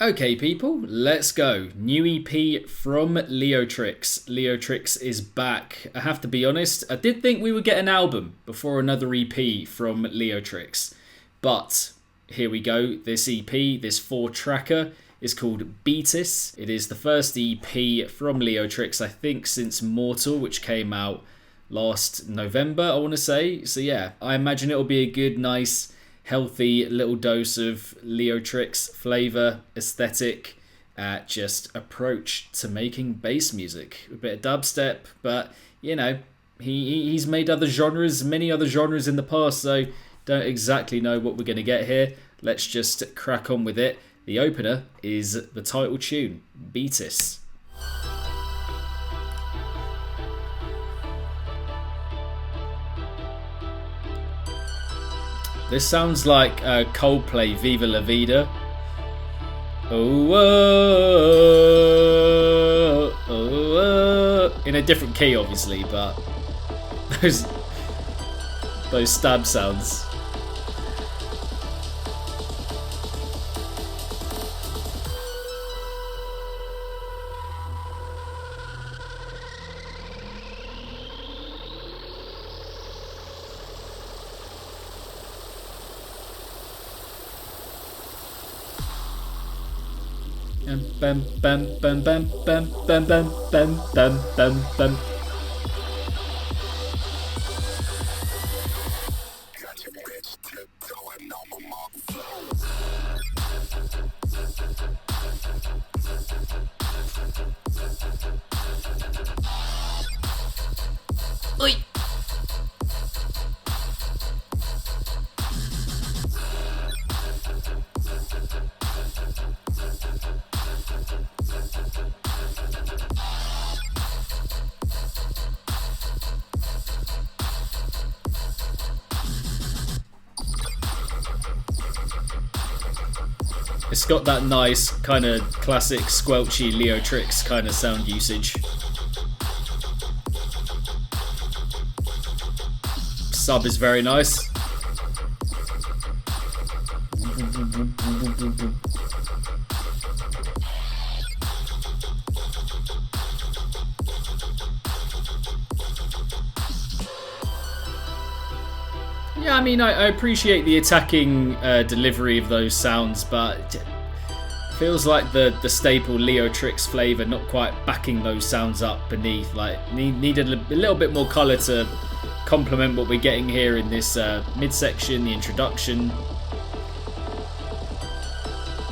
Okay, people, let's go. New EP from Leotrix. Leotrix is back. I have to be honest, I did think we would get an album before another EP from Leotrix. But here we go. This EP, this 4-tracker, is called Beatis. It is the first EP from Leotrix, I think, since Mortal, which came out last November, I want to say. So yeah, I imagine it'll be a good, nice, healthy little dose of Leotrix flavour, aesthetic, just approach to making bass music. A bit of dubstep, but you know, he's made other genres, many other genres in the past, so don't exactly know what we're going to get here. Let's just crack on with it. The opener is the title tune, Beatis. This sounds like Coldplay, Viva La Vida. Oh, oh, oh, oh. In a different key, obviously, but those stab sounds. Bam bam bam bam bam bam bam bam bam bam bam. Oi. It's got that nice kind of classic squelchy Leotrix kind of sound usage. Sub is very nice. Yeah, I mean, I appreciate the attacking delivery of those sounds, but it feels like the staple Leotrix flavour not quite backing those sounds up beneath. Like, needed a little bit more colour to complement what we're getting here in this midsection, the introduction.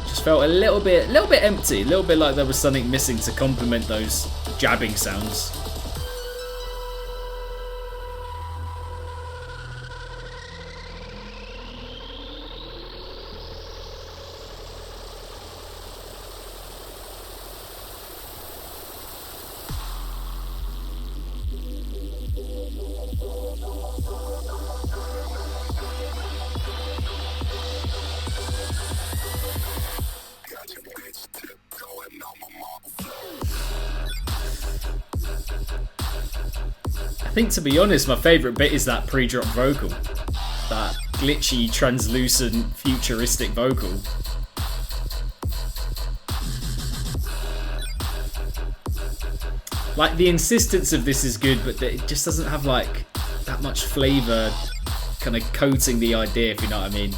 Just felt a little bit empty, a little bit like there was something missing to complement those jabbing sounds. I think, to be honest, my favourite bit is that pre-drop vocal. That glitchy, translucent, futuristic vocal. Like, the insistence of this is good, but it just doesn't have, like, that much flavour kind of coating the idea, if you know what I mean.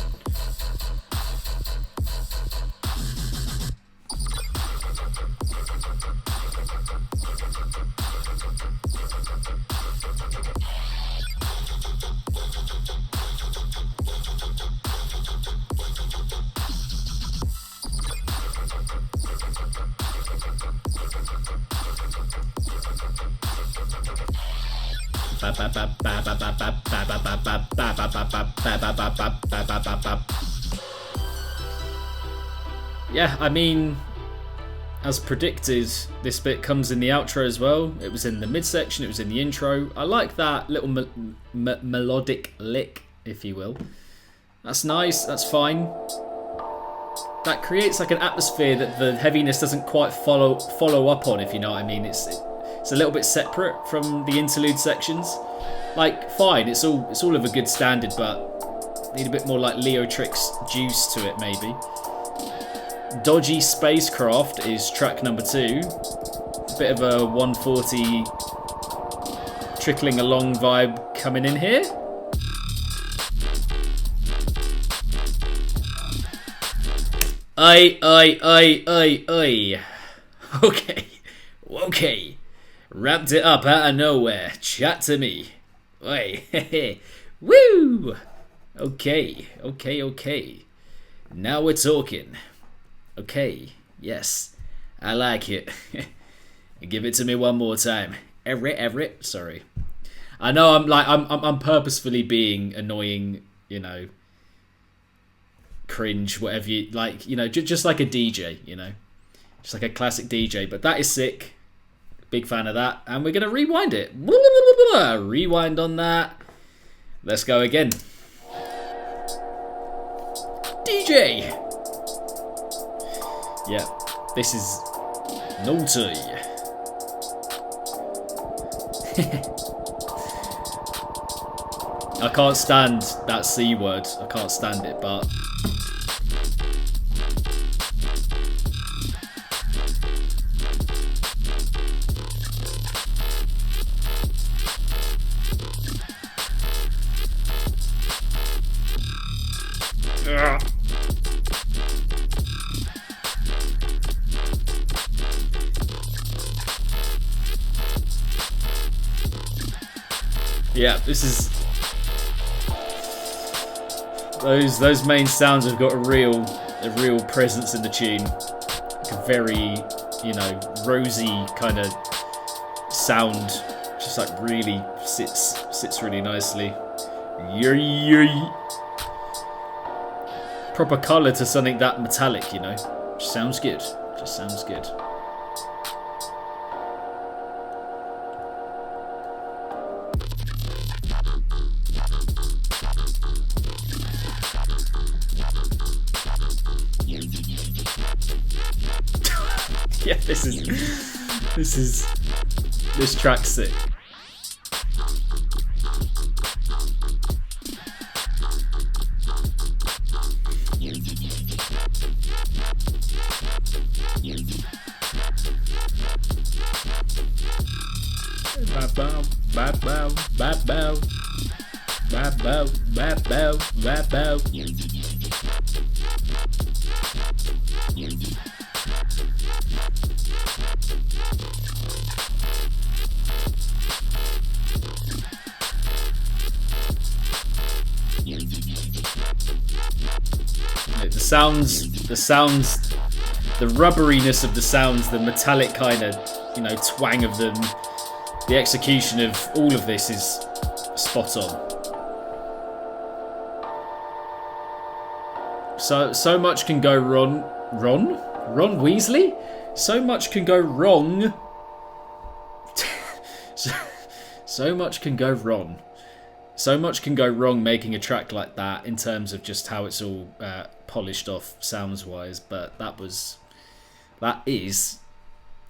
Yeah, I mean, as predicted, this bit comes in the outro as well. It was in the midsection, it was in the intro. I like that little melodic lick, if you will. That's nice, that's fine. That creates like an atmosphere that the heaviness doesn't quite follow up on, if you know what I mean. It's a little bit separate from the interlude sections. Like, fine, it's all of a good standard, but need a bit more like Leotrix juice to it, maybe. Dodgy Spacecraft is track number 2. Bit of a 140 trickling along vibe coming in here. Oi. Okay. Wrapped it up out of nowhere. Chat to me. Oi. Woo! Okay. Now we're talking. Okay, yes. I like it. Give it to me one more time. Everett. Sorry. I know I'm purposefully being annoying, you know, cringe, whatever you like, you know, just like a DJ, you know. Just like a classic DJ, but that is sick. Big fan of that. And we're going to rewind it. Rewind on that. Let's go again. DJ! Yeah, this is naughty. I can't stand that C word. I can't stand it, but... Yeah, this is... Those main sounds have got a real presence in the tune. Like a very, you know, rosy kind of sound. Just like really sits really nicely. Proper colour to something that metallic, you know. Just sounds good. Yeah, this track's sick. The sounds, the rubberiness of the sounds, the metallic kind of, you know, twang of them, the execution of all of this is spot on. So much can go wrong. Ron Weasley? So much can go wrong. So much can go wrong. So much can go wrong making a track like that in terms of just how it's all polished off sounds wise, but that is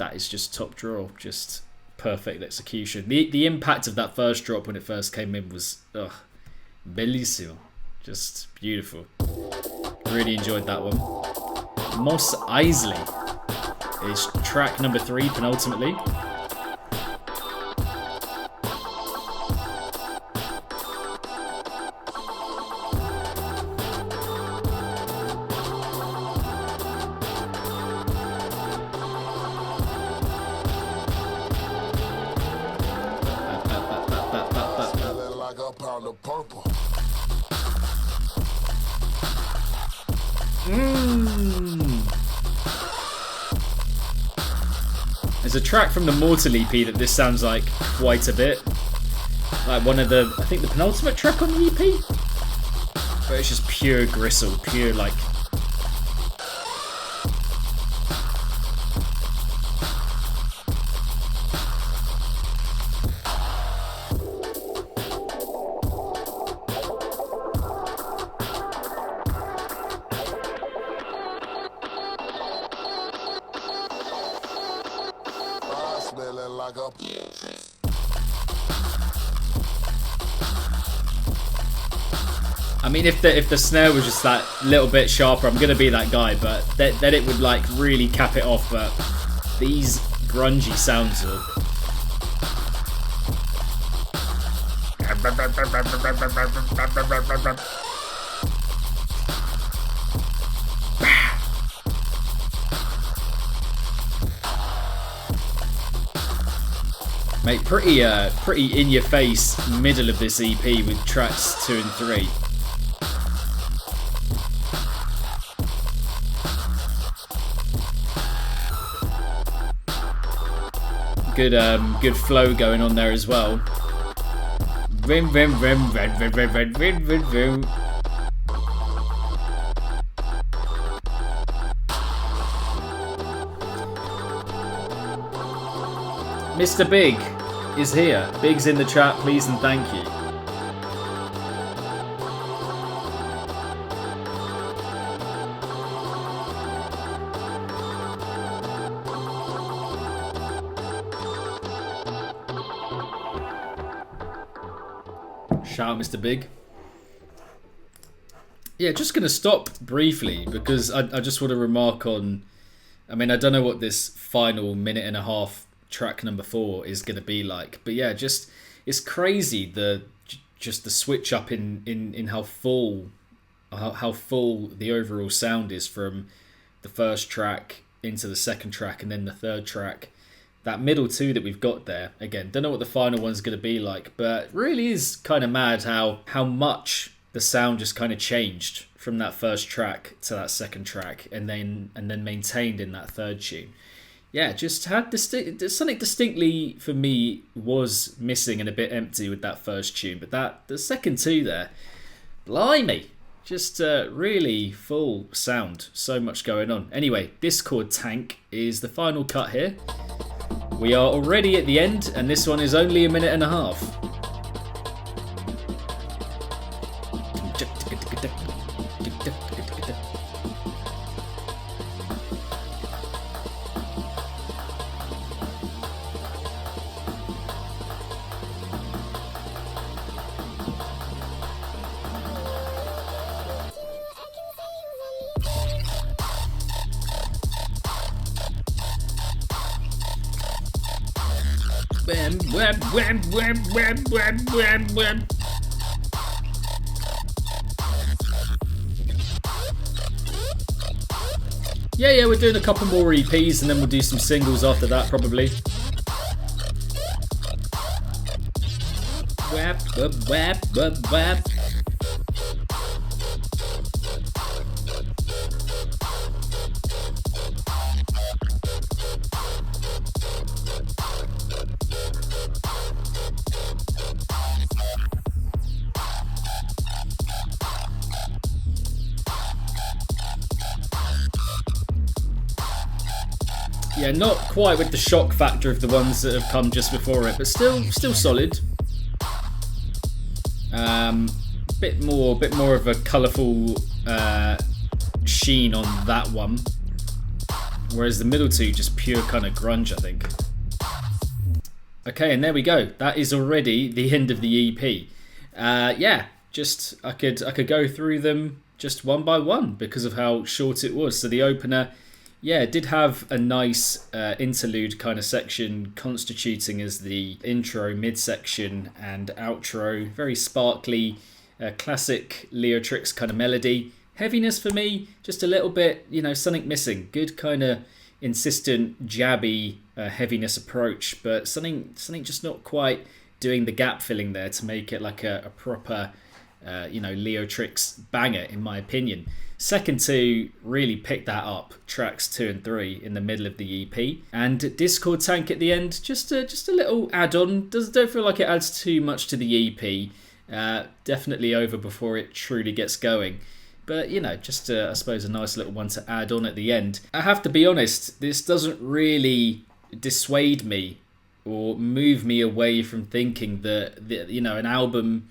just top draw, just perfect execution. The impact of that first drop when it first came in was bellissimo, just beautiful. Really enjoyed that one. Mos Eisley is track number 3, penultimately. There's a track from the Mortal EP that this sounds like quite a bit. Like one of the, I think the penultimate track on the EP? But it's just pure gristle, pure like... I mean, if the snare was just that little bit sharper, I'm gonna be that guy. But then it would like really cap it off. But these grungy sounds are. Mate, pretty in your face middle of this EP with tracks 2 and 3. Good flow going on there as well. Vim, vim, vim, vim, vim, vim, vim, vim, vim, vim. Mr. Big is here. Big's in the chat, please and thank you. Shout out Mr. Big. Yeah, just going to stop briefly because I just want to remark on, I mean, I don't know what this final minute and a half track number 4 is going to be like, but yeah, just it's crazy the switch up in how full the overall sound is from the first track into the second track and then the third track. That middle 2 that we've got there, again, don't know what the final one's going to be like, but really is kind of mad how much the sound just kind of changed from that first track to that second track and then maintained in that third tune. Yeah, just had something distinctly for me was missing and a bit empty with that first tune, but the second 2 there, blimey, just really full sound, so much going on. Anyway, Discord Tank is the final cut here. We are already at the end, and this one is only 1.5 minutes. Yeah, we're doing a couple more EPs and then we'll do some singles after that probably. Wap, wap, wap, wap, wap. Yeah, not quite with the shock factor of the ones that have come just before it, but still solid. Bit more of a colourful sheen on that one, whereas the middle 2 just pure kind of grunge, I think. Okay, and there we go. That is already the end of the EP. Yeah, just I could go through them just one by one because of how short it was. So the opener. Yeah, it did have a nice interlude kind of section constituting as the intro, midsection and outro. Very sparkly, classic Leotrix kind of melody. Heaviness for me, just a little bit, something missing. Good kind of insistent, jabby heaviness approach, but something just not quite doing the gap filling there to make it like a proper, Leotrix banger, in my opinion. Second 2 really picked that up, tracks 2 and 3 in the middle of the EP. And Discord Tank at the end, just a little add-on. Don't feel like it adds too much to the EP. Definitely over before it truly gets going. But, just I suppose a nice little one to add on at the end. I have to be honest, this doesn't really dissuade me or move me away from thinking that an album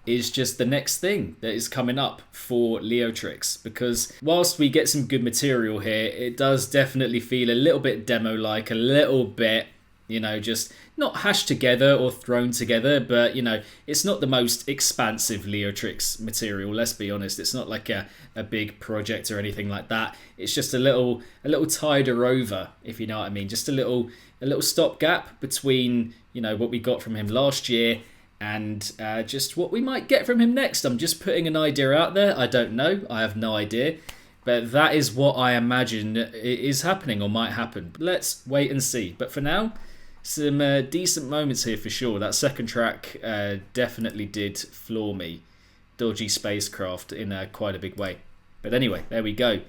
is just the next thing that is coming up for Leotrix, because whilst we get some good material here, it does definitely feel a little bit demo-like, a little bit You know, just not hashed together or thrown together, but you know, it's not the most expansive Leotrix material. Let's be honest, it's not like a big project or anything like that. It's just a little tider over, if you know what I mean. Just a little stopgap between, you know, what we got from him last year and just what we might get from him next. I'm just putting an idea out there. I don't know. I have no idea. But that is what I imagine is happening or might happen. Let's wait and see. But for now, some decent moments here for sure. That second track definitely did floor me. Dodgy Spacecraft in quite a big way. But anyway, there we go.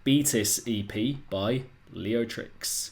Beatis EP by Leotrix.